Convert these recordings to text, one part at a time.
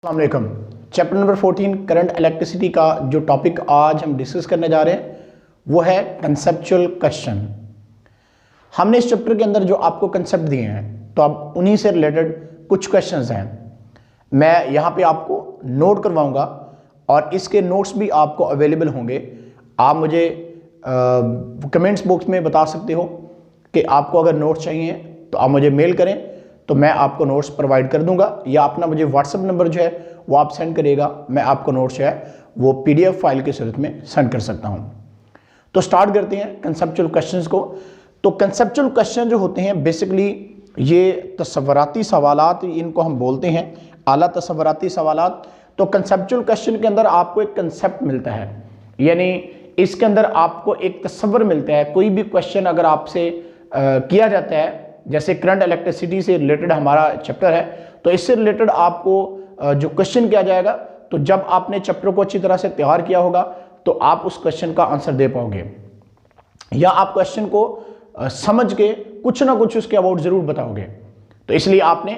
अस्सलाम वालेकुम। Chapter number 14 current electricity का जो टॉपिक आज हम डिस्कस करने जा रहे हैं वो है कंसेप्चुअल क्वेश्चन। हमने इस चैप्टर के अंदर जो आपको कंसेप्ट दिए हैं तो अब उन्हीं से रिलेटेड कुछ क्वेश्चंस हैं। मैं यहाँ पे आपको नोट करवाऊंगा और इसके नोट्स भी आपको अवेलेबल होंगे। आप मुझे कमेंट्स बॉक्स में बता सकते हो कि आपको अगर नोट्स चाहिए तो आप मुझे मेल करें तो मैं आपको नोट्स प्रोवाइड कर दूंगा, या अपना मुझे व्हाट्सएप नंबर जो है वो आप सेंड करिएगा, मैं आपको नोट्स जो है वो पीडीएफ फाइल की सूरत में सेंड कर सकता हूं। तो स्टार्ट करते हैं कंसेप्चुअल क्वेश्चंस को। तो कंसेप्चुअल क्वेश्चन जो होते हैं बेसिकली ये तसव्वुराती सवालात इनको हम बोलते हैं, आला तसव्वुराती सवालात। तो कंसेप्चुअल क्वेश्चन के अंदर आपको एक कंसेप्ट मिलता है, यानी इसके अंदर आपको एक तस्वर मिलता है। कोई भी क्वेश्चन अगर आपसे किया जाता है, जैसे करंट इलेक्ट्रिसिटी से रिलेटेड हमारा चैप्टर है, तो इससे रिलेटेड आपको जो क्वेश्चन किया जाएगा, तो जब आपने चैप्टर को अच्छी तरह से तैयार किया होगा तो आप उस क्वेश्चन का आंसर दे पाओगे, या आप क्वेश्चन को समझ के कुछ ना कुछ उसके अबाउट जरूर बताओगे। तो इसलिए आपने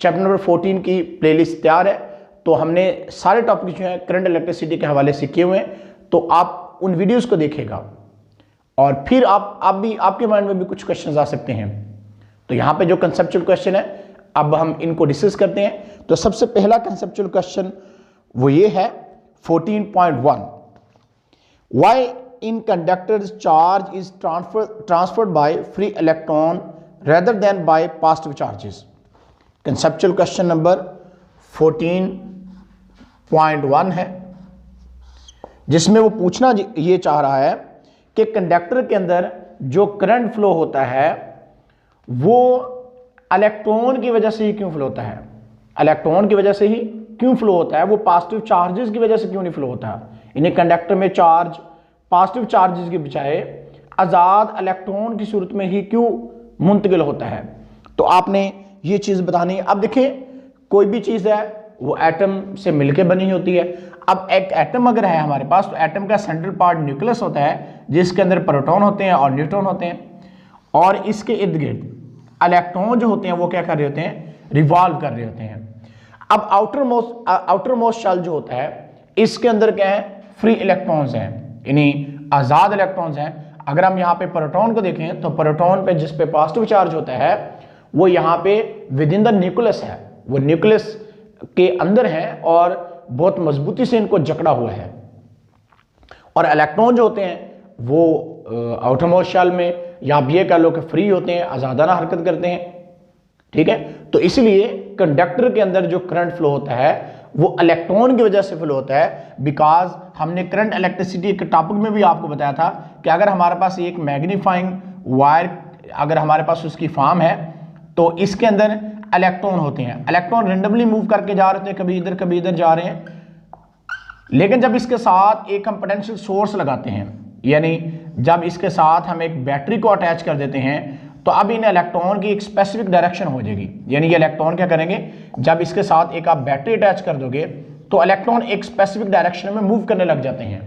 चैप्टर नंबर 14 की प्लेलिस्ट तैयार है, तो हमने सारे टॉपिक जो है करंट इलेक्ट्रिसिटी के हवाले से किए हुए हैं, तो आप उन वीडियोस को देखिएगा और फिर आप भी आपके माइंड में भी कुछ क्वेश्चन आ सकते हैं। तो यहाँ पे जो कंसेप्चुअल क्वेश्चन है अब हम इनको डिस्कस करते हैं। तो सबसे पहला कंसेप्चुअल क्वेश्चन वो ये है 14.1, why in conductors charge is transferred by free electron rather than bye positive charges. Conceptual question number 14.1 है, जिसमें वो पूछना ये चाह रहा है कि कंडक्टर के अंदर जो करंट फ्लो होता है वो इलेक्ट्रॉन की वजह से ही क्यों फ्लो होता है, इलेक्ट्रॉन की वजह से ही क्यों फ्लो होता है, वो पॉजिटिव चार्जेस की वजह से क्यों नहीं फ्लो होता है। इन्हें कंडक्टर में चार्ज पॉजिटिव चार्जेस के बजाय आजाद इलेक्ट्रॉन की सूरत में ही क्यों मुंतकिल होता है। तो आपने ये चीज बतानी है। अब देखें, कोई भी चीज है वो एटम से मिलकर बनी होती है। अब एक एटम अगर है हमारे पास, तो एटम का सेंट्रल पार्ट न्यूक्लियस होता है, जिसके अंदर प्रोटॉन होते हैं और न्यूट्रॉन होते हैं, और इसके इर्द गिर्द इलेक्ट्रॉन जो होते हैं वो क्या कर रहे होते हैं, रिवॉल्व कर रहे होते हैं। अब आउटर मोस्ट शेल जो होता है, इसके अंदर क्या है, फ्री इलेक्ट्रॉन्स हैं, यानी आजाद इलेक्ट्रॉन्स हैं। अगर हम यहाँ पे प्रोटॉन को देखें तो प्रोटॉन पे जिस पे पॉजिटिव चार्ज होता है वो यहाँ पे विद इन द न्यूक्लियस है, वो न्यूक्लियस के अंदर है और बहुत मजबूती से इनको जकड़ा हुआ है। और इलेक्ट्रॉन जो होते हैं वो आउटर मोस्ट शेल में, या आप ये कह लो कि फ्री होते हैं, आजादाना हरकत करते हैं। ठीक है, तो इसलिए कंडक्टर के अंदर जो करंट फ्लो होता है वो इलेक्ट्रॉन की वजह से फ्लो होता है। बिकॉज हमने करंट इलेक्ट्रिसिटी के टॉपिक में भी आपको बताया था कि अगर हमारे पास एक मैग्नीफाइंग वायर, अगर हमारे पास उसकी फॉर्म है, तो इसके अंदर इलेक्ट्रॉन होते हैं। इलेक्ट्रॉन रेंडमली मूव करके जा रहे थे, कभी इधर जा रहे हैं, लेकिन जब इसके साथ एक हम पोटेंशियल सोर्स लगाते हैं, यानी जब इसके साथ हम एक बैटरी को अटैच कर देते हैं, तो अब इन इलेक्ट्रॉन की एक स्पेसिफिक डायरेक्शन हो जाएगी। यानी ये इलेक्ट्रॉन क्या करेंगे, जब इसके साथ एक आप बैटरी अटैच कर दोगे तो इलेक्ट्रॉन एक स्पेसिफिक डायरेक्शन में मूव करने लग जाते हैं।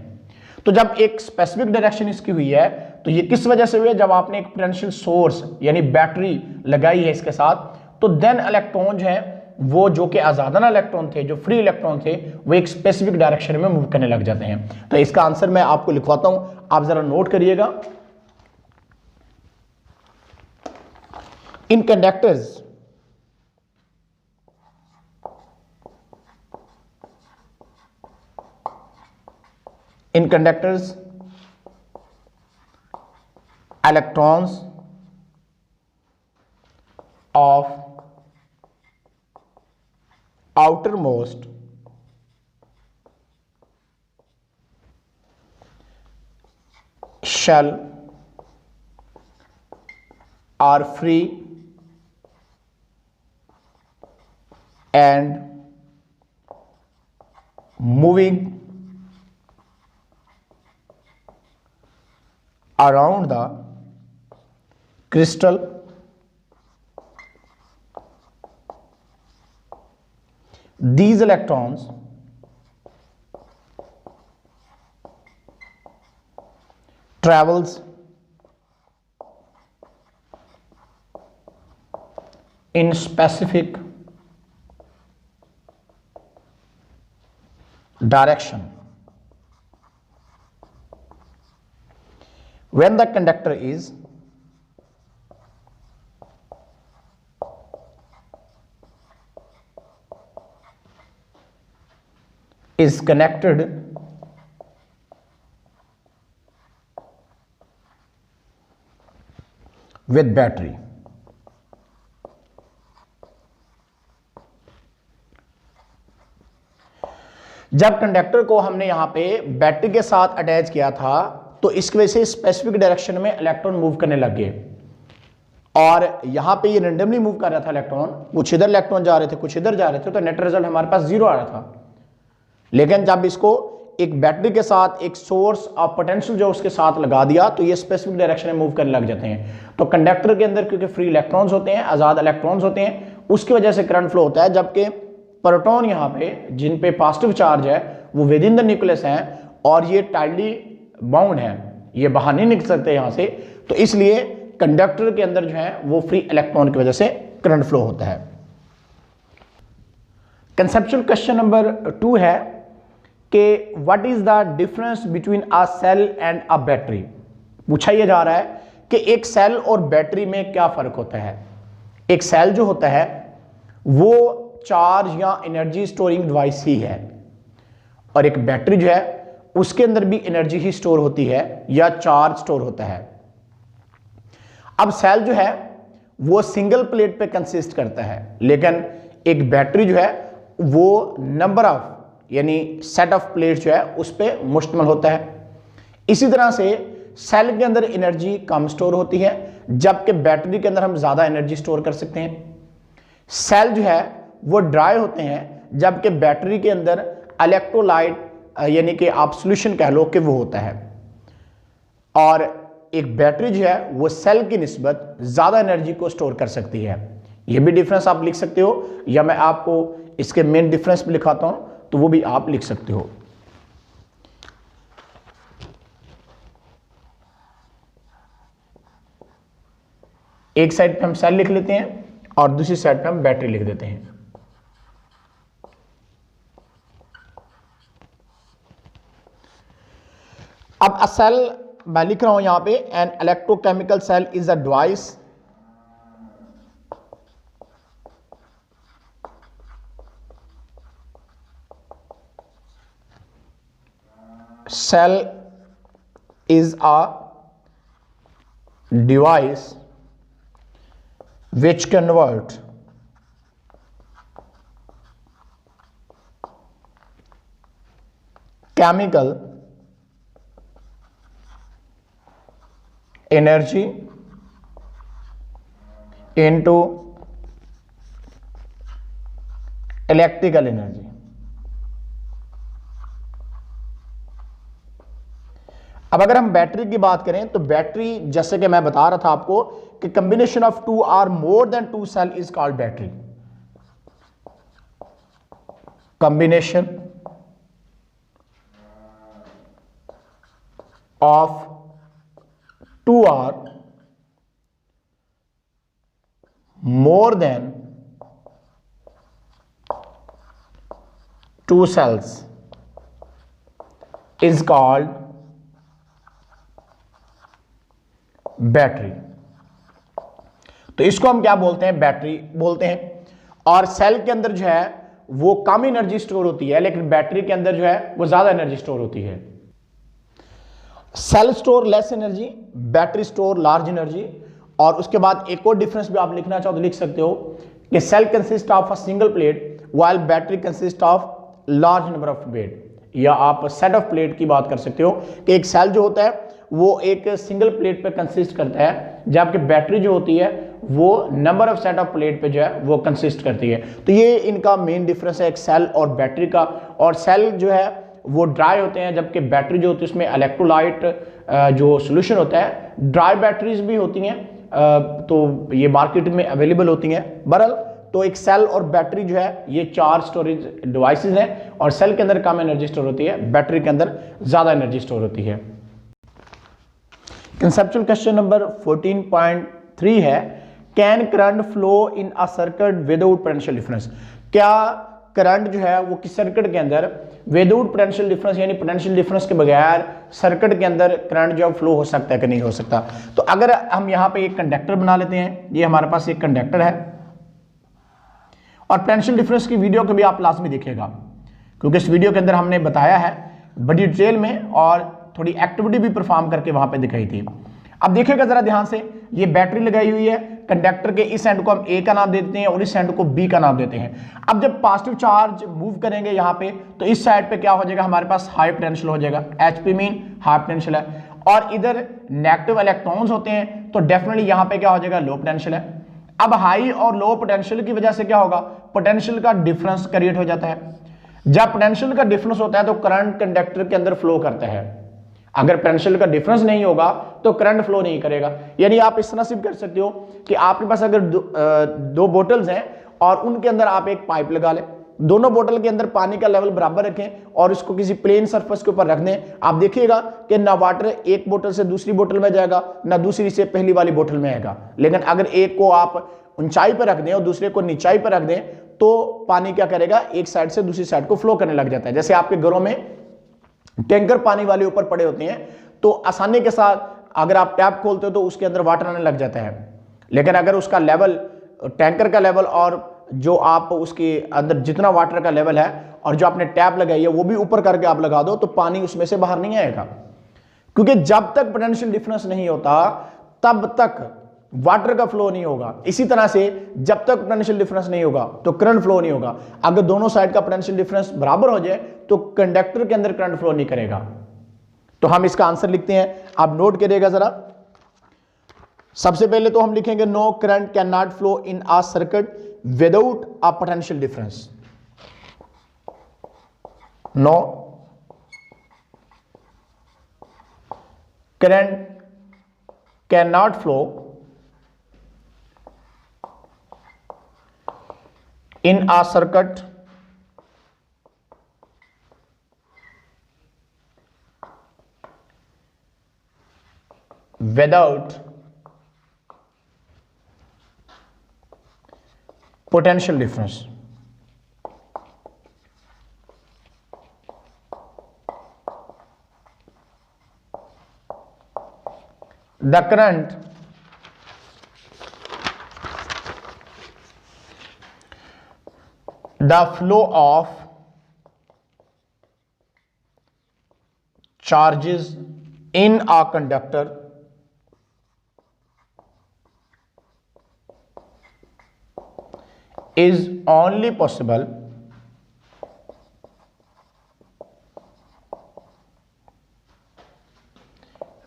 तो जब एक स्पेसिफिक डायरेक्शन इसकी हुई है, तो ये किस वजह से हुई है, जब आपने एक पोटेंशियल सोर्स यानी बैटरी लगाई है इसके साथ, तो देन इलेक्ट्रॉन जो है वो, जो कि आजादाना इलेक्ट्रॉन थे, जो फ्री इलेक्ट्रॉन थे, वो एक स्पेसिफिक डायरेक्शन में मूव करने लग जाते हैं। तो इसका आंसर मैं आपको लिखवाता हूं, आप जरा नोट करिएगा। इन conductors electrons of outermost shell are free and moving around the crystal. These electrons travels in specific direction. When the conductor is connected with battery, जब कंडक्टर को हमने यहां पे बैटरी के साथ अटैच किया था तो इसकी वजह से स्पेसिफिक डायरेक्शन में इलेक्ट्रॉन मूव करने लग गए, और यहां पे ये रेंडमली मूव कर रहा था इलेक्ट्रॉन, कुछ इधर इलेक्ट्रॉन जा रहे थे कुछ इधर जा रहे थे, तो नेट रिजल्ट हमारे पास 0 आ रहा था। लेकिन जब इसको एक बैटरी के साथ एक सोर्स ऑफ पोटेंशियल जो उसके साथ लगा दिया तो ये स्पेसिफिक डायरेक्शन में मूव करने लग जाते हैं। तो कंडक्टर के अंदर क्योंकि फ्री इलेक्ट्रॉन्स होते हैं, आजाद इलेक्ट्रॉन्स होते हैं, उसकी वजह से करंट फ्लो होता है, जबकि प्रोटॉन यहाँ पे जिन पे पॉजिटिव चार्ज है वो विद इन द न्यूक्लियस है और ये टाइटली बाउंड है, ये बाहर नहीं निकल सकते यहां से, तो इसलिए कंडक्टर के अंदर जो है वो फ्री इलेक्ट्रॉन की वजह से करंट फ्लो होता है। कंसेप्चुअल क्वेश्चन नंबर 2 है कि what is the difference between a cell and a battery. पूछा यह जा रहा है कि एक सेल और बैटरी में क्या फर्क होता है। एक सेल जो होता है वो चार्ज या एनर्जी स्टोरिंग डिवाइस ही है, और एक बैटरी जो है उसके अंदर भी एनर्जी ही स्टोर होती है या चार्ज स्टोर होता है। अब सेल जो है वो सिंगल प्लेट पे कंसिस्ट करता है, लेकिन एक बैटरी जो है वो नंबर ऑफ यानी सेट ऑफ प्लेट्स जो है उस पर मुश्तमिल होता है। इसी तरह से सेल के अंदर एनर्जी कम स्टोर होती है, जबकि बैटरी के अंदर हम ज्यादा एनर्जी स्टोर कर सकते हैं। सेल जो है वो ड्राई होते हैं, जबकि बैटरी के अंदर इलेक्ट्रोलाइट यानी कि आप सॉल्यूशन कह लो कि वो होता है, और एक बैटरी जो है वो सेल की निस्बत ज्यादा एनर्जी को स्टोर कर सकती है। ये भी डिफरेंस आप लिख सकते हो, या मैं आपको इसके मेन डिफरेंस भी लिखाता हूं तो वो भी आप लिख सकते हो। एक साइड पे हम सेल लिख लेते हैं और दूसरी साइड पे हम बैटरी लिख देते हैं। अब सेल मैं लिख रहा हूं यहां पे, an electrochemical cell is a device cell is a device which convert chemical energy into electrical energy। अब अगर हम बैटरी की बात करें तो बैटरी, जैसे कि मैं बता रहा था आपको कि combination of 2 or more than 2 cell is called battery. Combination of 2 or more than 2 cells is called battery. तो इसको हम क्या बोलते हैं, बैटरी बोलते हैं। और सेल के अंदर जो है वो कम एनर्जी स्टोर होती है, लेकिन बैटरी के अंदर जो है वो ज्यादा एनर्जी स्टोर होती है। Cell store less energy, battery store large energy. और उसके बाद एक और डिफरेंस भी आप लिखना चाहो तो लिख सकते हो कि cell consist of a single plate while battery consist of large number of plate, या आप सेट ऑफ प्लेट की बात कर सकते हो कि एक सेल जो होता है वो एक सिंगल प्लेट पे कंसिस्ट करता है, जबकि बैटरी जो होती है वो number of set of plate पे जो है वो कंसिस्ट करती है। तो ये इनका मेन डिफरेंस है एक सेल और बैटरी का। और सेल जो है वो ड्राई होते हैं, जबकि बैटरी जो होती है उसमें इलेक्ट्रोलाइट जो सोल्यूशन होता है। ड्राई बैटरीज भी होती हैं, तो ये मार्केट में अवेलेबल होती हैं। बहरहाल तो एक सेल और बैटरी जो है ये चार्ज स्टोरेज डिवाइसेस हैं, और सेल के अंदर कम एनर्जी स्टोर होती है, बैटरी के अंदर ज्यादा एनर्जी स्टोर होती है। कंसेप्चुअल क्वेश्चन नंबर 14.3 है, can current flow in a circuit without potential difference. क्या करंट जो है वो किस सर्किट के अंदर विदाउट पोटेंशियल डिफरेंस यानी पोटेंशियल डिफरेंस के बगैर सर्किट के अंदर करंट जो फ्लो हो सकता है कि नहीं हो सकता। तो अगर हम यहाँ पे एक कंडक्टर बना लेते हैं, ये हमारे पास एक कंडक्टर है और पोटेंशियल डिफरेंस की वीडियो को भी आप लाजमी देखिएगा, क्योंकि इस वीडियो के अंदर हमने बताया है बड़ी डिटेल में और थोड़ी एक्टिविटी भी परफॉर्म करके वहां पे दिखाई थी। अब देखिएगा जरा ध्यान से, ये बैटरी लगाई हुई है, कंडक्टर के इस एंड को हम ए का नाम दे देते हैं और इस एंड को बी का नाम देते हैं। अब जब पॉजिटिव चार्ज मूव करेंगे यहाँ पे तो इस साइड पे क्या हो जाएगा, हमारे पास हाई पोटेंशियल हो जाएगा, HP मीन हाई पोटेंशियल है, और इधर नेगेटिव इलेक्ट्रॉन्स होते हैं तो डेफिनेटली यहाँ पे क्या हो जाएगा, लो पोटेंशियल है। अब हाई और लो पोटेंशियल की वजह से क्या होगा, पोटेंशियल का डिफरेंस क्रिएट हो जाता है। जब पोटेंशियल का डिफरेंस होता है तो करंट कंडक्टर के अंदर फ्लो करता है। अगर पोटेंशियल का डिफरेंस नहीं होगा तो करंट फ्लो नहीं करेगा। यानी आप इस तरह से कर सकते हो कि आपके पास अगर दो बोतल्स हैं और उनके अंदर आप एक पाइप लगा लें, दोनों बोतल के अंदर पानी का लेवल बराबर रखें और इसको किसी प्लेन सरफेस के ऊपर रख दें। आप देखिएगा कि ना वाटर एक बोतल से दूसरी बोतल में जाएगा ना दूसरी से पहली वाली बोतल में आएगा। लेकिन अगर एक को आप ऊंचाई पर रख दें और दूसरे को निचाई पर रख दें तो पानी क्या करेगा, एक साइड से दूसरी साइड को फ्लो करने लग जाता है। जैसे आपके घरों में टैंकर पानी वाले ऊपर पड़े होते हैं तो आसानी के साथ अगर आप टैप खोलते हो तो उसके अंदर वाटर आने लग जाता है। लेकिन अगर उसका लेवल, टैंकर का लेवल और जो आप उसके अंदर जितना वाटर का लेवल है और जो आपने टैप लगाई है वो भी ऊपर करके आप लगा दो तो पानी उसमें से बाहर नहीं आएगा, क्योंकि जब तक पोटेंशियल डिफरेंस नहीं होता तब तक वाटर का फ्लो नहीं होगा। इसी तरह से जब तक पोटेंशियल डिफरेंस नहीं होगा तो करंट फ्लो नहीं होगा। अगर दोनों साइड का पोटेंशियल डिफरेंस बराबर हो जाए तो कंडक्टर के अंदर करंट फ्लो नहीं करेगा। तो हम इसका आंसर लिखते हैं, आप नोट करिएगा जरा। सबसे पहले तो हम लिखेंगे no current can not flow in a circuit without a potential difference. No current can not flow in a circuit without potential difference. The current the flow of charges in a conductor is only possible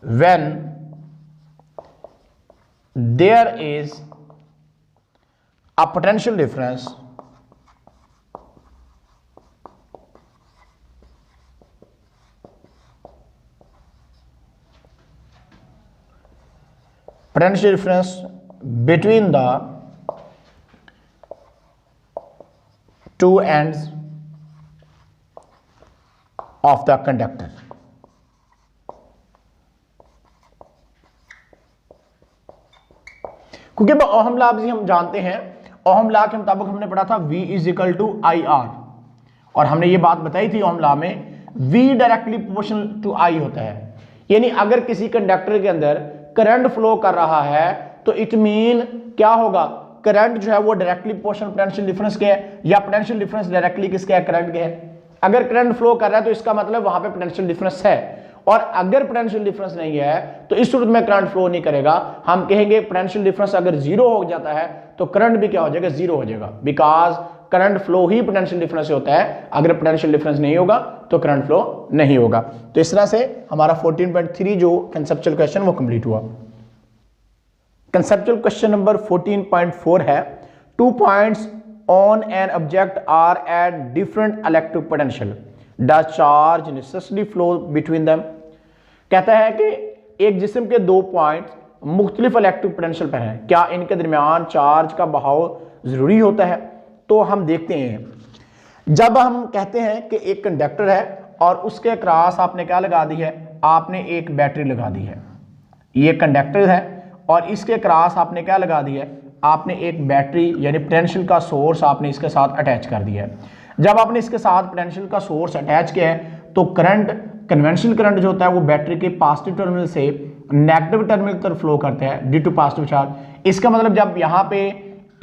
when there is a potential difference between the two ends of the conductor. क्योंकि ohm law भी हम जानते हैं, ohm law के मुताबिक हमने पढ़ा था V is equal to IR, और हमने ये बात बताई थी ओहम लॉ में V directly proportional to I होता है। यानी अगर किसी कंडक्टर के अंदर करंट फ्लो कर रहा है तो इट मीन क्या होगा, करंट जो है वो डायरेक्टली प्रोपोर्शनल पोटेंशियल डिफरेंस के है या पोटेंशियल डिफरेंस डायरेक्टली किसके है, करंट के है। अगर करंट फ्लो कर रहा है तो इसका मतलब वहां पे पोटेंशियल डिफरेंस है, और अगर पोटेंशियल डिफरेंस नहीं है तो इस सूरत में करंट फ्लो नहीं करेगा। हम कहेंगे पोटेंशियल डिफरेंस अगर जीरो हो जाता है तो करंट भी क्या हो जाएगा, जीरो हो जाएगा, because current flow he potential difference से होता है। अगर पोटेंशियल डिफरेंस नहीं होगा तो करंट फ्लो नहीं होगा। तो इस तरह से हमारा 14.3 जो कंसेप्चुअल क्वेश्चन वो कंप्लीट हुआ। कंसेप्चुअल क्वेश्चन नंबर 14.4 है 2 points on an object are at different electric potential, the charge necessary flow between them. कहता है कि एक जिस्म के 2 पॉइंट मुख्तलिफ इलेक्ट्रिक पोटेंशियल पर हैं, क्या इनके दरमियान चार्ज का बहाव जरूरी होता है। तो हम देखते हैं, जब हम कहते हैं कि एक कंडक्टर है और उसके क्रॉस आपने क्या लगा दी है, आपने एक बैटरी लगा दी है। ये कंडक्टर है और इसके क्रॉस आपने क्या लगा दी है, आपने एक बैटरी यानी पोटेंशियल का सोर्स आपने इसके साथ अटैच कर दिया है। जब आपने इसके साथ पोटेंशियल का सोर्स अटैच किया है तो करंट, कन्वेंशनल करंट जो होता है वो बैटरी के पॉजिटिव टर्मिनल से नेगेटिव टर्मिनल तरफ फ्लो करते हैं ड्यू टू पॉजिटिव चार्ज। इसका मतलब जब यहाँ पे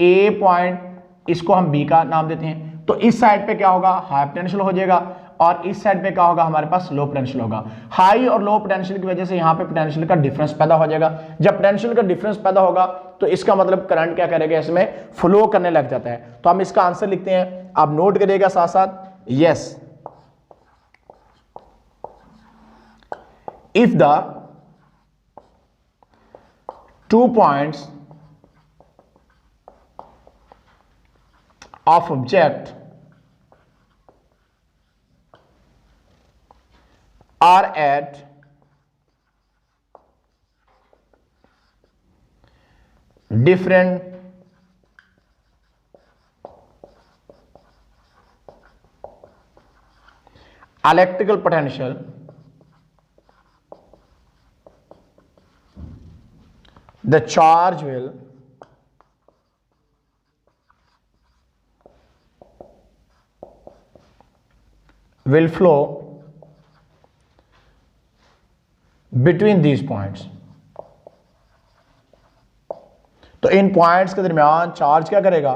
ए पॉइंट, इसको हम बी का नाम देते हैं, तो इस साइड पे क्या होगा, हाई पोटेंशियल हो जाएगा, और इस साइड पे क्या होगा, हमारे पास लो पोटेंशियल होगा। हाई और लो पोटेंशियल की वजह से यहाँ पे पोटेंशियल का डिफरेंस पैदा हो जाएगा। जब पोटेंशियल का डिफरेंस पैदा होगा तो इसका मतलब करंट क्या करेगा, इसमें फ्लो करने लग जाता है। तो हम इसका आंसर लिखते हैं, आप नोट करिएगा साथ साथ, yes, if the 2 points of object are at different electrical potential, the charge will flow between these points। तो इन पॉइंट्स के दरमियान चार्ज क्या करेगा,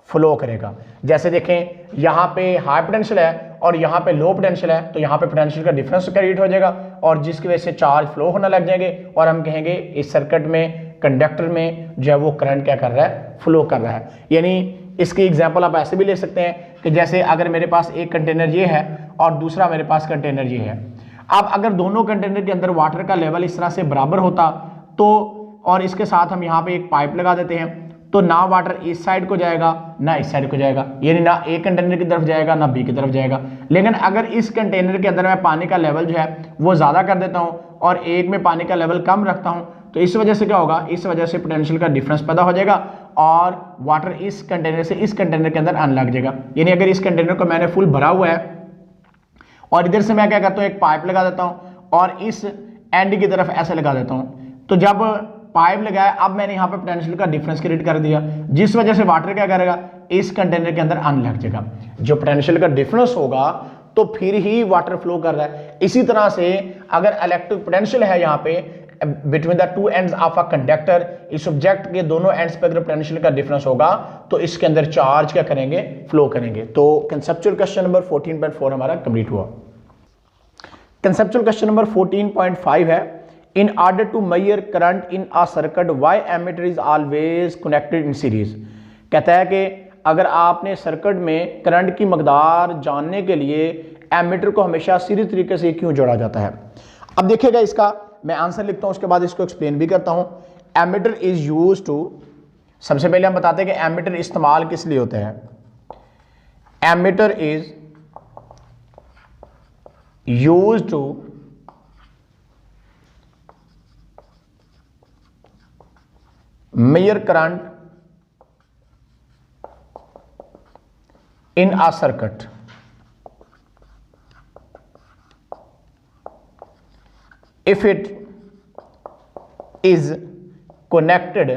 फ्लो करेगा। जैसे देखें यहां पे हाई पोटेंशियल है और यहां पे लो पोटेंशियल है, तो यहां पे पोटेंशियल का डिफरेंस क्रिएट हो जाएगा और जिसकी वजह से चार्ज फ्लो होने लग जाएंगे और हम कहेंगे इस सर्किट में, कंडक्टर में जो है वो करंट क्या कर रहा है, फ्लो कर रहा है। यानी इसकी एग्जांपल आप ऐसे भी ले सकते हैं कि जैसे अगर मेरे पास एक कंटेनर ये है और दूसरा मेरे पास कंटेनर ये है। अब अगर दोनों कंटेनर के अंदर वाटर का लेवल इस तरह से बराबर होता तो, और इसके साथ हम यहाँ पे एक पाइप लगा देते हैं, तो ना वाटर इस साइड को जाएगा ना इस साइड को जाएगा, यानी ना ए कंटेनर की तरफ जाएगा ना बी की तरफ जाएगा। लेकिन अगर इस कंटेनर के अंदर मैं पानी का लेवल जो है वो ज़्यादा कर देता हूँ और एक में पानी का लेवल कम रखता हूँ, तो इस वजह से क्या होगा, इस वजह से पोटेंशियल का डिफरेंस पैदा हो जाएगा और वाटर इस कंटेनर से इस कंटेनर के अंदर आने लग जाएगा। यानी अगर इस कंटेनर को मैंने फुल भरा हुआ है और इधर से मैं क्या करता हूँ, एक पाइप लगा देता हूँ और इस एंड की तरफ ऐसे लगा देता हूँ, तो जब पाइप लगाया अब मैंने यहाँ पे पोटेंशियल का डिफरेंस क्रिएट कर दिया, जिस वजह से वाटर क्या करेगा, इस कंटेनर के अंदर आने लग जाएगा। जो पोटेंशियल का डिफरेंस होगा तो फिर ही वाटर फ्लो कर रहा है। इसी तरह से अगर इलेक्ट्रिक पोटेंशियल है यहाँ पे between the two ends of a conductor, इस ऑब्जेक्ट के दोनों एंड्स पे अगर पोटेंशियल का डिफरेंस होगा तो इसके अंदर चार्ज क्या करेंगे, फ्लो करेंगे। तो कंसेप्चुअल क्वेश्चन नंबर 14.4 हमारा कंप्लीट हुआ। कंसेप्चुअल क्वेश्चन नंबर 14.5 है, in order to measure current in a circuit why ammeter is always connected in series। कहता है कि अगर आपने सर्किट में करंट की मकदार जानने के लिए एमीटर को हमेशा सीरीज तरीके से क्यों जोड़ा जाता है। अब देखिएगा, इसका मैं आंसर लिखता हूं, उसके बाद इसको एक्सप्लेन भी करता हूं। एमीटर इज यूज्ड टू, सबसे पहले हम बताते हैं कि एमीटर इस्तेमाल किस लिए होता है। Ammeter is used to measure current in a circuit if it is connected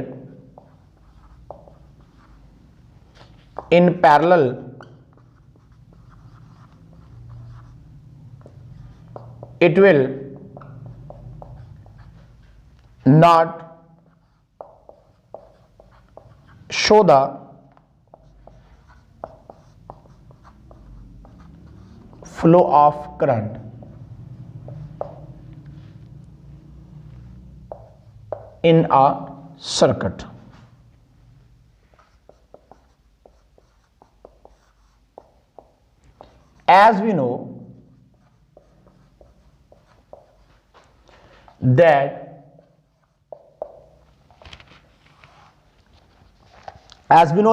in parallel it will not show the flow of current in a circuit। As we know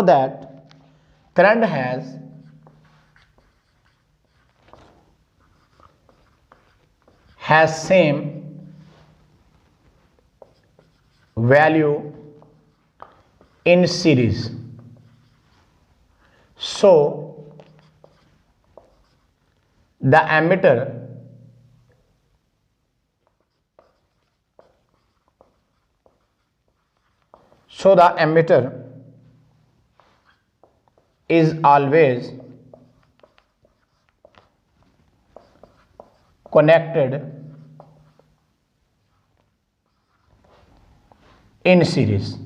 that current has same value in series, so the ammeter is always connected in series.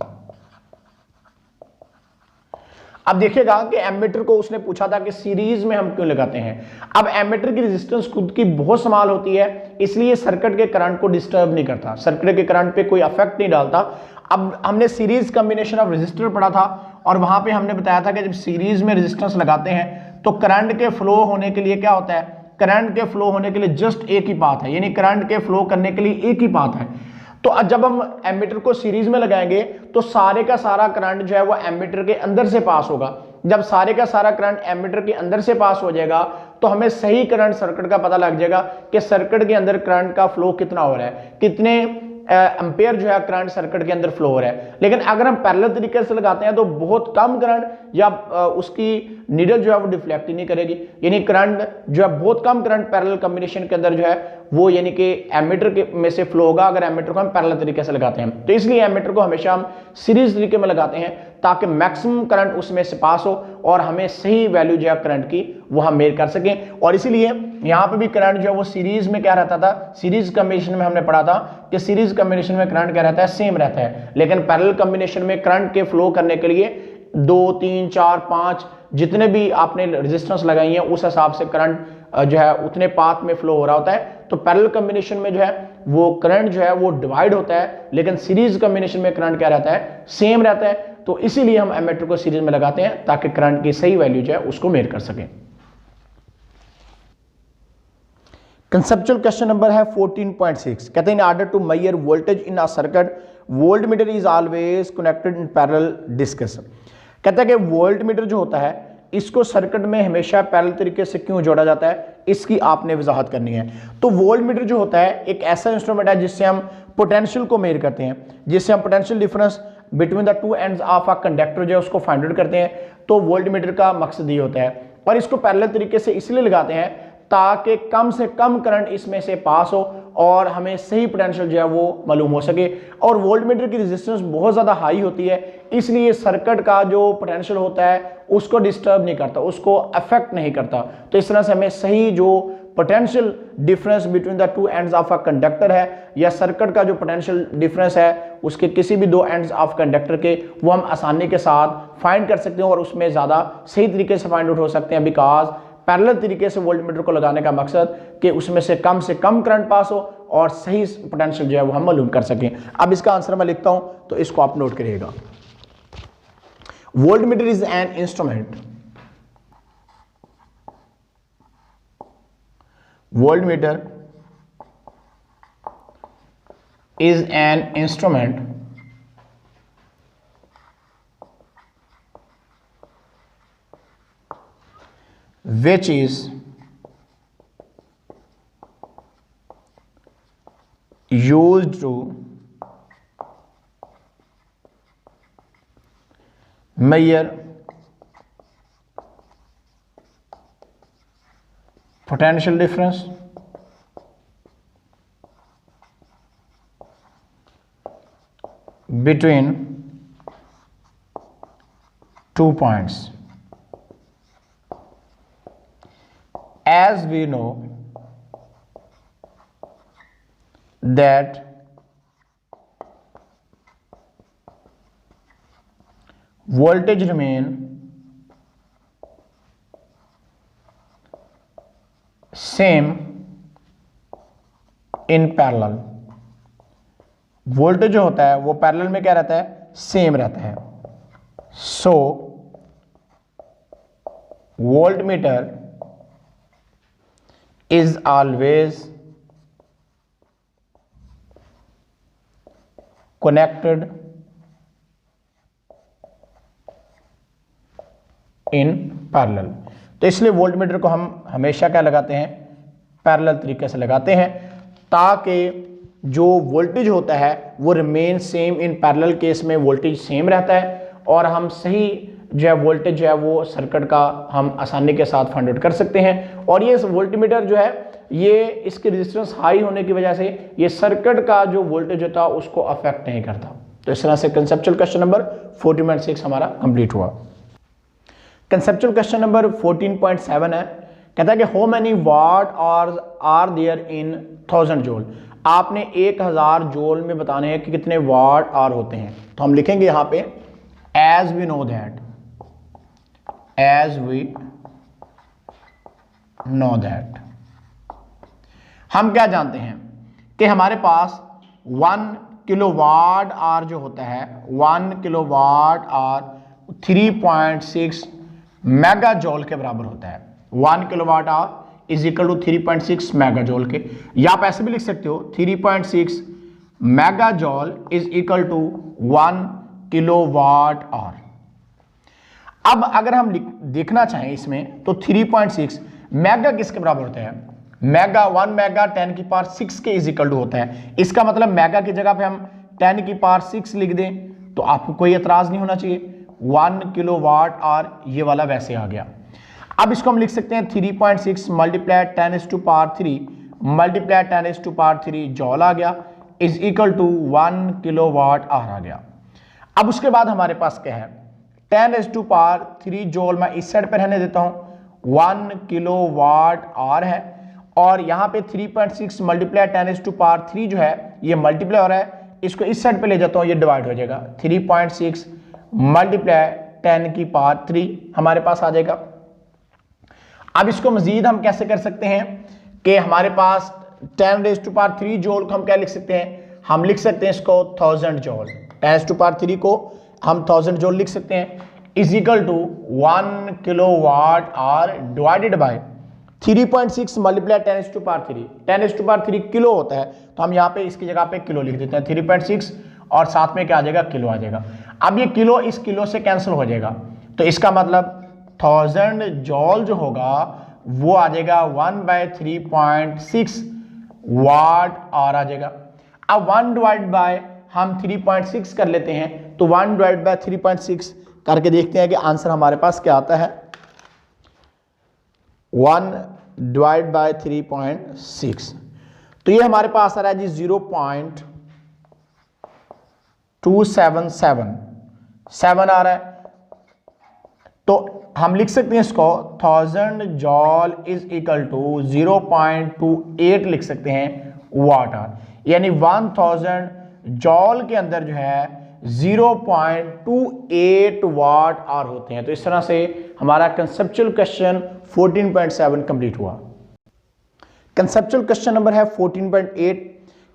अब देखिएगा कि ammeter को उसने पूछा था कि series में हम क्यों लगाते हैं। अब एमीटर की रेजिस्टेंस खुद की बहुत स्मॉल होती है, इसलिए सर्किट के करंट को डिस्टर्ब नहीं करता, सर्किट के करंट पे कोई इफेक्ट नहीं डालता। अब हमने सीरीज कॉम्बिनेशन ऑफ रेजिस्टर पढ़ा था और वहां पे हमने बताया था कि जब सीरीज में रेजिस्टेंस लगाते हैं तो करंट के फ्लो होने के लिए क्या होता है, करंट के फ्लो होने के लिए जस्ट एक ही पाथ है, यानी करंट के फ्लो करने के लिए एक ही पाथ है। तो जब हम एमीटर को सीरीज में लगाएंगे तो सारे का सारा करंट जो है वो एमीटर के अंदर से पास होगा। जब सारे का सारा करंट एमीटर के अंदर से पास हो जाएगा तो हमें सही करंट सर्किट का पता लग जाएगा कि सर्किट के अंदर करंट का फ्लो कितना हो रहा है, कितने एम्पेयर जो है करंट सर्किट के अंदर फ्लो हो रहा है। लेकिन अगर हम पैरेलल तरीके से लगाते हैं तो बहुत कम करंट या उसकी नीडल जो है वो डिफ्लेक्ट ही नहीं करेगी, यानी करंट जो है बहुत कम करंट पैरेलल कॉम्बिनेशन के अंदर जो है वो यानी कि एमीटर के में से फ्लो होगा अगर एमीटर को हम पैरेलल तरीके से लगाते हैं। तो इसलिए एमीटर को हमेशा हम सीरीज तरीके में लगाते हैं ताकि मैक्सिमम करंट उसमें से पास हो और हमें सही वैल्यू जो है करंट की वो हम मेजर कर सकें। और इसीलिए यहाँ पे भी करंट जो है वो सीरीज में क्या रहता था, सीरीज कॉम्बिनेशन में हमने पढ़ा था कि सीरीज कॉम्बिनेशन में करंट क्या रहता है, सेम रहता है। लेकिन पैरेलल कॉम्बिनेशन में करंट के फ्लो करने के लिए 2, 3, 4, 5 जितने भी आपने रेजिस्टेंस लगाई है उस हिसाब से करंट जो है उतने पाथ में फ्लो हो रहा होता है। तो पैरेलल कॉम्बिनेशन में जो है वो करंट जो है वो डिवाइड होता है, लेकिन सीरीज कॉम्बिनेशन में करंट क्या रहता है, सेम रहता है। तो इसीलिए हम एमीटर को सीरीज में लगाते हैं ताकि करंट की सही वैल्यू जो है उसको मेजर कर सकें। कंसेप्चुअल क्वेश्चन नंबर है 14.6, कहते हैं in order to measure voltage in a circuit voltmeter is always connected in parallel discuss. कहता है कि वोल्टमीटर जो होता है इसको सर्किट में हमेशा पैरेलल तरीके से क्यों जोड़ा जाता है, इसकी आपने वजाहत करनी है। तो वोल्टमीटर जो होता है एक ऐसा इंस्ट्रूमेंट है जिससे हम पोटेंशियल को मेजर करते हैं, जिससे हम potential difference between the two ends of a conductor जो है उसको फाइंड आउट करते हैं। तो वोल्टमीटर का मकसद ये होता है और इसको पैरेलल तरीके से इसलिए लगाते हैं ताकि कम से कम करंट इसमें से पास हो और हमें सही पोटेंशियल जो है वो मालूम हो सके। और वोल्टमीटर की रेजिस्टेंस बहुत ज़्यादा हाई होती है, इसलिए सर्किट का जो पोटेंशियल होता है उसको डिस्टर्ब नहीं करता, उसको अफेक्ट नहीं करता। तो इस तरह से हमें सही जो potential difference between the two ends of a conductor है या सर्किट का जो पोटेंशियल डिफरेंस है उसके किसी भी दो एंड्स ऑफ कंडक्टर के, वो हम आसानी के साथ फाइंड कर सकते हैं और उसमें ज़्यादा सही तरीके से फाइंड आउट हो सकते हैं। बिकॉज पैरेलल तरीके से वोल्टमीटर को लगाने का मकसद कि उसमें से कम करंट पास हो और सही पोटेंशियल जो है वो हम मालूम कर सकें। अब इसका आंसर मैं लिखता हूं तो इसको आप नोट करिएगा। Voltmeter is an instrument, voltmeter is an instrument which is used to measure potential difference between 2 points. As we know that voltage remain same in parallel, voltage जो होता है वो पैरेलल में क्या रहता है, सेम रहता है। सो voltmeter is always connected in parallel। तो इसलिए वोल्टमीटर को हम हमेशा क्या लगाते हैं, पैरेलल तरीके से लगाते हैं ताकि जो वोल्टेज होता है वो remain same in parallel case में वोल्टेज सेम रहता है और हम सही जो है वोल्टेज जो है वो सर्किट का हम आसानी के साथ फाइंड आउट कर सकते हैं। और ये वोल्टमीटर जो है ये इसकी रेजिस्टेंस हाई होने की वजह से ये सर्किट का जो वोल्टेज होता है उसको अफेक्ट नहीं करता। तो इस तरह से कंसेप्चुअल क्वेश्चन नंबर 14.6 हमारा कंप्लीट हुआ। कंसेप्चुअल क्वेश्चन नंबर 14.7 है, कहता है कि how many watt are there in 1000 joule. आपने 1000 जूल में बताने हैं कि कितने वाट आर होते हैं। तो हम लिखेंगे यहां पे एज वी नो दैट, हम क्या जानते हैं कि हमारे पास 1 किलोवाट आर जो होता है, 1 किलोवाट आर 3.6 मेगा जॉल के बराबर होता है। 1 kilowatt hour is equal to 3.6 mega joule के, या आप ऐसे भी लिख सकते हो 3.6 mega joule is equal to 1 kilowatt hour. अब अगर हम देखना चाहें इसमें तो 3.6 मेगा किसके बराबर होता है? मेगा 1 मेगा 10 की पावर 6 के इज इक्वल टू होता है। इसका मतलब मेगा की जगह पे हम 10 की पावर 6 लिख दें तो आपको कोई एतराज नहीं होना चाहिए। 1 किलोवाट आवर ये वाला वैसे आ गया। अब इसको हम लिख सकते हैं 3.6 multiply 10 to power 3 multiply 10 to power 3 joule आ गया, is equal to 1 kilowatt hour आ गया। अब उसके बाद हमारे पास क्या है? 10 टू पावर 3 जॉल मैं इस साइड पर रहने देता हूं, 1 किलोवाट आवर है, और यहां पे 3.6 मल्टीप्लाई 10 टू पावर 3 जो है ये मल्टीप्लाई हो रहा है, इसको इस साइड पे ले जाता हूं, ये डिवाइड हो जाएगा। 3.6 मल्टीप्लाई 10 की पावर 3 हमारे पास आ जाएगा। अब इसको मजीद हम कैसे कर सकते हैं कि हमारे पास 10 टू पावर 3 जॉल को हम क्या लिख सकते हैं? हम लिख सकते हैं इसको 1000 जॉल। 10 टू पावर 3 को हम 1000 जॉल लिख सकते हैं, is equal to 1 kilowatt hour divided by 3.6 multiply 10 to power 3। 10 to power 3 kilo होता है, तो हम यहाँ पे इसकी जगह पे किलो लिख देते हैं। 3.6 और साथ में क्या आ जाएगा? किलो आ जाएगा। अब ये किलो इस किलो से कैंसिल हो जाएगा, तो इसका मतलब 1000 जॉल जो होगा वो आ जाएगा 1/3.6 वाट आवर आ जाएगा। अब 1 डिवाइड बाय हम 3.6 कर लेते हैं, तो 1 डिवाइड बाय 3.6 करके देखते हैं कि आंसर हमारे पास क्या आता है। 1 डिवाइड बाय 3.6, तो ये हमारे पास आ रहा है जी 0.277 आ रहा है। तो हम लिख सकते हैं इसको 1000 जॉल इज इक्वल टू 0.28 लिख सकते हैं वाट आवर, यानी 1000 जॉल के अंदर जो है 0.28 वाट आवर होते हैं। तो इस तरह से हमारा कंसेप्चुअल क्वेश्चन 14.7 कंप्लीट हुआ। कंसेप्चुअल क्वेश्चन नंबर है 14.8,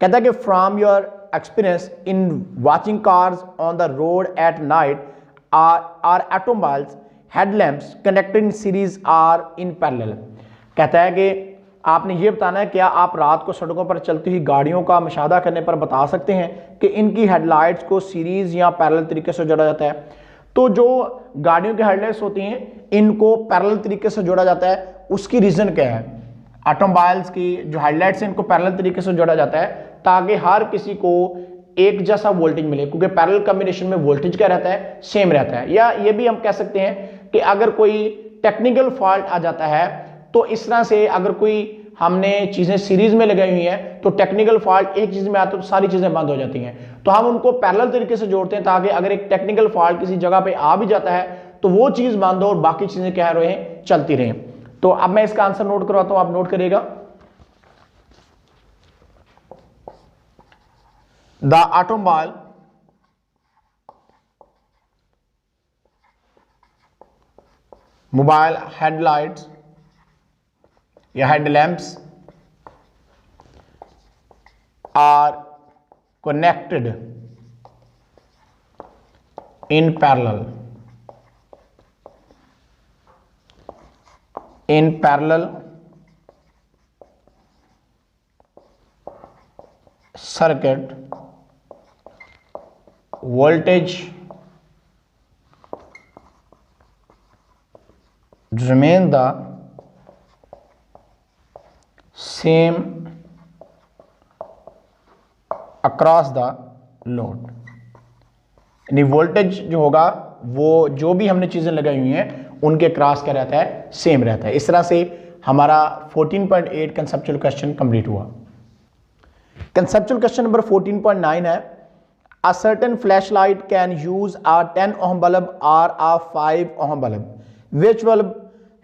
कहता है कि from your experience in watching cars on the road at night are automobiles headlamps connected in series or in parallel. कहता है कि आपने ये बताना है क्या आप रात को सड़कों पर चलती हुई गाड़ियों का मुशाहदा करने पर बता सकते हैं कि इनकी हेडलाइट्स को सीरीज या पैरेलल तरीके से जोड़ा जाता है। तो जो गाड़ियों की हेडलाइट्स होती हैं इनको पैरेलल तरीके से जोड़ा जाता है, उसकी रीजन क्या है? ऑटोमोबाइल्स की जो हेडलाइट्स हैं इनको पैरेलल तरीके से जोड़ा जाता है ताकि हर किसी को एक जैसा वोल्टेज मिले, क्योंकि पैरेलल कॉम्बिनेशन में वोल्टेज क्या रहता है? सेम रहता है। या ये भी हम कह सकते हैं कि अगर कोई टेक्निकल फॉल्ट आ जाता है तो इस तरह से अगर कोई हमने चीजें सीरीज में लगाई हुई हैं तो टेक्निकल फॉल्ट एक चीज में आता है तो सारी चीजें बंद हो जाती हैं, तो हम उनको पैरेलल तरीके से जोड़ते हैं ताकि अगर एक टेक्निकल फॉल्ट किसी जगह पे आ भी जाता है तो वो चीज बंद हो और बाकी चीजें क्या रहे चलती रहें। तो अब मैं इसका आंसर नोट करवाता हूं, आप नोट करिएगा। द ऑटोमोबाइल मोबाइल हेडलाइट्स या headlamps are connected in parallel circuit, voltage remain the same across the load। यानी वोल्टेज जो होगा वो जो भी हमने चीजें लगाई हुई हैं उनके क्रॉस क्या रहता है? सेम रहता है। इस तरह से हमारा 14.8 कंसेप्चुअल क्वेश्चन कंप्लीट हुआ। कंसेप्चुअल क्वेश्चन नंबर 14.9 है, A certain flashlight can use a 10 ohm bulb or a 5 ohm bulb which bulb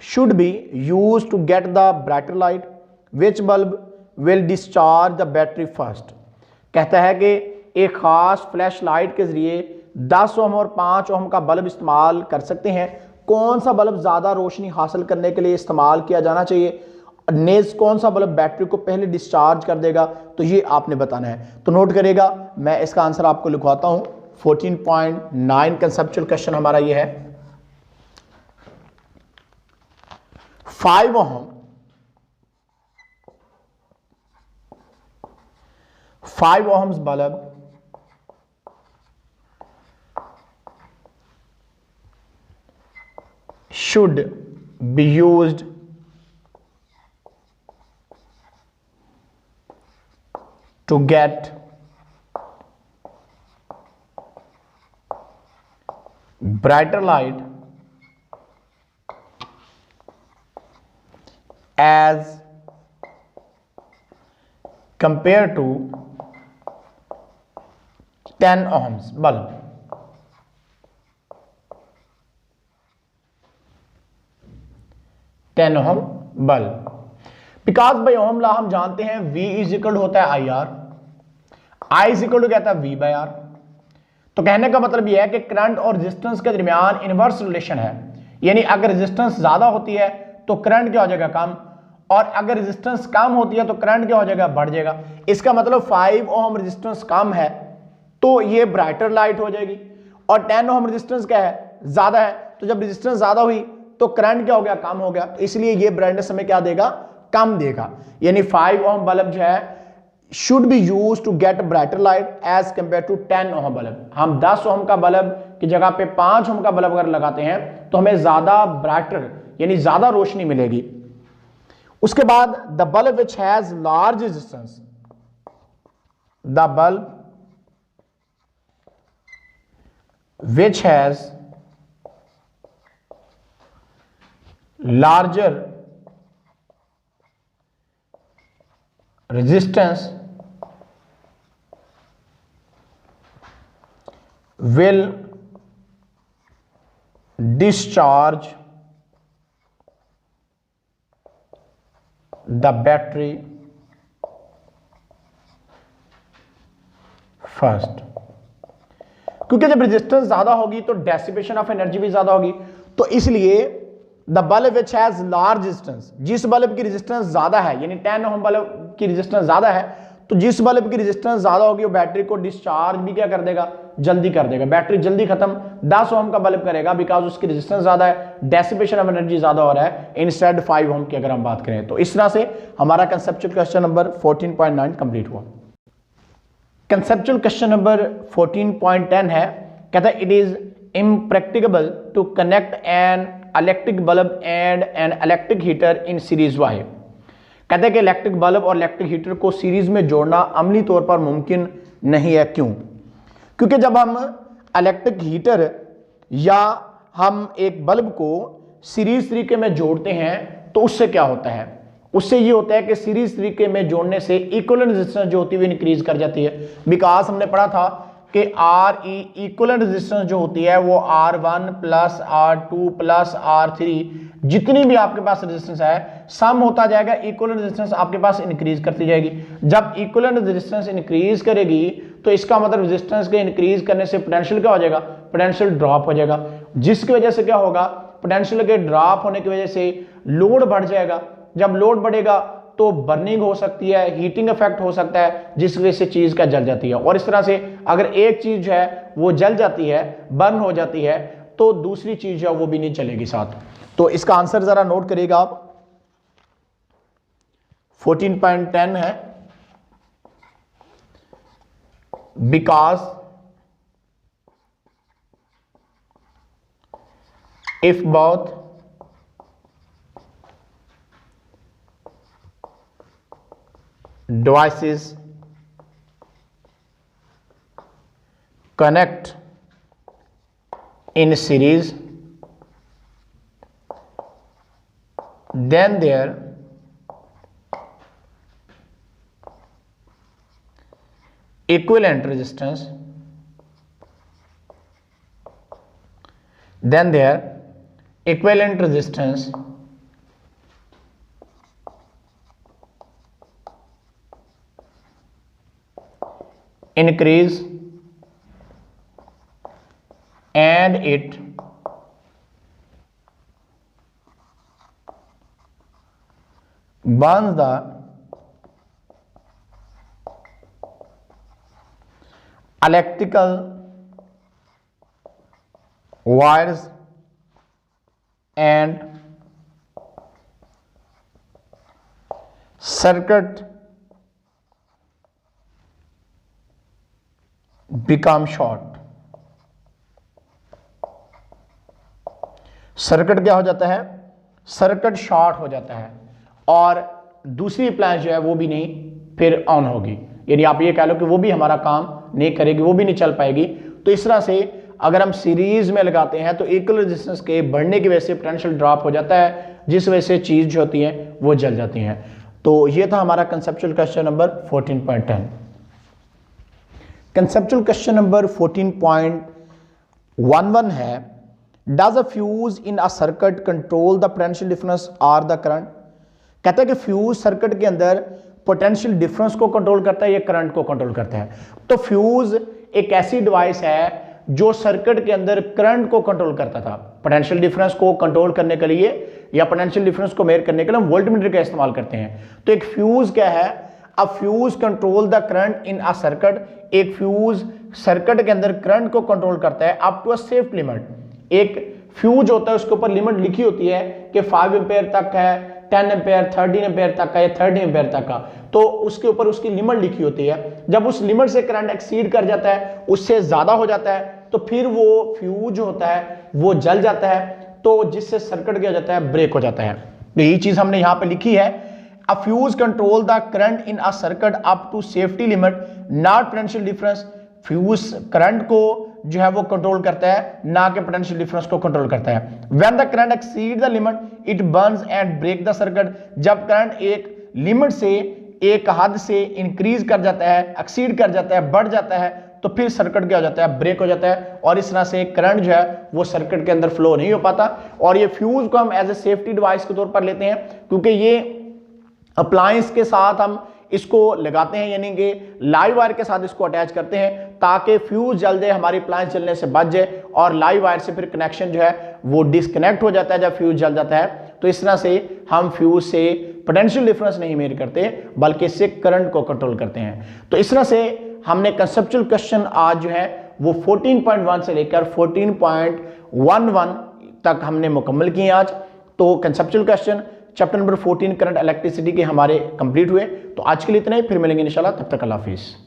should be use to get the brighter light, which bulb will discharge the battery first. कहता है कि एक खास flash light के जरिए 10 ओम और 5 ओम का bulb इस्तेमाल कर सकते हैं। कौन सा बल्ब ज्यादा रोशनी हासिल करने के लिए इस्तेमाल किया जाना चाहिए, नेज कौन सा बल्ब बैटरी को पहले डिस्चार्ज कर देगा, तो ये आपने बताना है। तो नोट करेगा, मैं इसका आंसर आपको लिखवाता हूं। 14.9 कंसेप्चुअल क्वेश्चन हमारा ये है। 5 ओम 5 ohms bulb should be used to get brighter light as compared to 10 ohms bulb। Because by ohm law हम जानते हैं V इज इक्वल होता है IR, I इज इक्वल कहता है V बाई R। तो कहने का मतलब यह है कि करंट और रेजिस्टेंस के दरमियान इनवर्स रिलेशन है, यानी अगर रेजिस्टेंस ज्यादा होती है तो करंट क्या हो जाएगा, कम, और अगर रेजिस्टेंस कम होती है तो करंट क्या हो जाएगा, बढ़ जाएगा। इसका मतलब 5 ओम रेजिस्टेंस कम है तो ये ब्राइटर लाइट हो जाएगी, और 10 ओम रेजिस्टेंस क्या है, ज्यादा है, तो जब रेजिस्टेंस ज्यादा हुई तो करंट क्या हो गया, कम हो गया। तो इसलिए ये ब्राइटनेस हमें क्या देगा, कम देगा। यानी 5 ओम बल्ब जो है should be use to get brighter light as compare to 10 ohm bulb. हम 10 ओम का बल्ब की जगह पे 5 ओम का बल्ब अगर लगाते हैं तो हमें ज्यादा ब्राइटर यानी ज्यादा रोशनी मिलेगी। उसके बाद the bulb which has large resistance, the bulb which has larger resistance will discharge the battery first। क्योंकि जब रेजिस्टेंस ज्यादा होगी तो डेसिपेशन ऑफ एनर्जी भी ज्यादा होगी, तो इसलिए the bulb which has large resistance, जिस बल्ब की रेजिस्टेंस ज्यादा है, यानी 10 ओम बल्ब की रेजिस्टेंस ज्यादा है, तो जिस बल्ब की रेजिस्टेंस ज्यादा होगी वो बैटरी को डिस्चार्ज भी क्या कर देगा, जल्दी कर देगा। बैटरी जल्दी खत्म 10 ओम का बल्ब करेगा बिकॉज उसकी रेजिस्टेंस ज्यादा है, डेसिपेशन ऑफ एनर्जी ज्यादा हो रहा है इंस्टेड 5 ओम की अगर हम बात करें। तो इस तरह से हमारा कंसेप्चुअल क्वेश्चन नंबर 14.9 कंप्लीट हुआ। कंसेप्चुअल क्वेश्चन नंबर 14.10 है, कहता है it is impracticable to connect an electric bulb and an electric heater in series why. कहते हैं कि इलेक्ट्रिक बल्ब और इलेक्ट्रिक हीटर को सीरीज में जोड़ना अमली तौर पर मुमकिन नहीं है। क्यों? क्योंकि जब हम इलेक्ट्रिक हीटर या हम एक बल्ब को सीरीज तरीके में जोड़ते हैं तो उससे क्या होता है, उससे ये होता है कि सीरीज तरीके में जोड़ने से इक्विवेलेंट रेजिस्टेंस जो होती है इंक्रीज कर जाती है। बिकॉज हमने पढ़ा था कि RE इक्विवेलेंट रेजिस्टेंस जो होती है वो R1 plus R2 plus R3 जितनी भी आपके पास रेजिस्टेंस है सम होता जाएगा, इक्विवेलेंट रेजिस्टेंस आपके पास इंक्रीज करती जाएगी। जब इक्विवेलेंट रेजिस्टेंस इंक्रीज करेगी तो इसका मतलब रेजिस्टेंस के इंक्रीज करने से पोटेंशियल क्या हो जाएगा, पोटेंशियल ड्रॉप हो जाएगा, जिसकी वजह से क्या होगा, पोटेंशियल के ड्रॉप होने की वजह से लोड बढ़ जाएगा। जब लोड बढ़ेगा तो बर्निंग हो सकती है, हीटिंग इफेक्ट हो सकता है, जिस वजह से चीज का जल जाती है। और इस तरह से अगर एक चीज है वो जल जाती है, बर्न हो जाती है, तो दूसरी चीज है वो भी नहीं चलेगी साथ। तो इसका आंसर जरा नोट करिएगा आप, 14.10 है, because if both devices connect in series, then their equivalent resistance, then their equivalent resistance increase and it burns the electrical wires and circuit become short। Circuit क्या हो जाता है, सर्किट शॉर्ट हो जाता है और दूसरी अप्लायंस जो है वो भी नहीं फिर ऑन होगी, यानी आप ये कह लो कि वो भी हमारा काम नहीं करेगी, वो भी नहीं चल पाएगी। तो इस तरह से अगर हम सीरीज में लगाते हैं तो इक्वल रेजिस्टेंस के बढ़ने की वजह से पोटेंशियल ड्रॉप हो जाता है, जिस वजह से चीज जो होती है वो जल जाती हैं। तो ये था हमारा conceptual question number 14.10। Conceptual question number 14.11 है, does a fuse in a circuit control the potential difference or the current. कहता है कि फ्यूज सर्किट के अंदर पोटेंशियल डिफरेंस को कंट्रोल करता है या करंट को कंट्रोल करता है। तो फ्यूज एक ऐसी डिवाइस है जो सर्किट के अंदर करंट को कंट्रोल करता था। पोटेंशियल डिफरेंस को कंट्रोल करने के लिए या पोटेंशियल डिफरेंस को मेजर करने के लिए हम वोल्टमीटर का इस्तेमाल करते हैं। तो एक फ्यूज क्या है, a fuse control the current in a circuit. एक फ्यूज सर्किट के अंदर करंट को कंट्रोल करता है up to a safe limit. एक फ्यूज होता है उसके ऊपर लिमिट लिखी होती है कि 5 एम्पेयर तक है, 10 एम्पेयर, 13 एम्पेयर तक का या 30 एम्पेयर तक का, तो उसके ऊपर उसकी लिमिट लिखी होती है। जब उस लिमिट से करंट एक्सीड कर जाता है, उससे ज्यादा हो जाता है, तो फिर वो फ्यूज होता है वो जल जाता है, तो जिससे सर्किट क्या हो जाता है, ब्रेक हो जाता है। तो यही चीज हमने यहां पे लिखी है, a fuse control the current in a circuit up to safety limit not potential difference. Fuse current को जो है वो कंट्रोल करता है, ना कि पोटेंशियल डिफरेंस को कंट्रोल करता है। When the current exceed the limit it burns and break the circuit. जब करंट एक लिमिट से, एक हद से इंक्रीज कर जाता है, एक्सीड कर जाता है, बढ़ जाता है, तो फिर सर्किट क्या हो जाता है, ब्रेक हो जाता है और इस तरह से करंट जो है वो सर्किट के अंदर फ्लो नहीं हो पाता। और ये फ्यूज को हम एज ए सेफ्टी डिवाइस के तौर पर लेते हैं, क्योंकि ये अप्लायंस के साथ हम इसको लगाते हैं, यानी कि लाइव वायर के साथ इसको अटैच करते हैं ताकि फ्यूज जल जाए, हमारी अप्लायंस जलने से बच जाए और लाइव वायर से फिर कनेक्शन जो है वो डिस्कनेक्ट हो जाता है जब फ्यूज जल जाता है। तो इस तरह से हम फ्यूज से पोटेंशियल डिफरेंस नहीं मेजर करते बल्कि इससे करंट को कंट्रोल करते हैं। तो इस तरह से हमने कंसेप्चुअल क्वेश्चन आज जो है वो 14.1 से लेकर 14.11 तक हमने मुकम्मल किए आज। तो conceptual question chapter number 14 current electricity के हमारे कंप्लीट हुए। तो आज के लिए इतना ही, फिर मिलेंगे इंशाल्लाह, तब तक अल्लाह हाफिज़।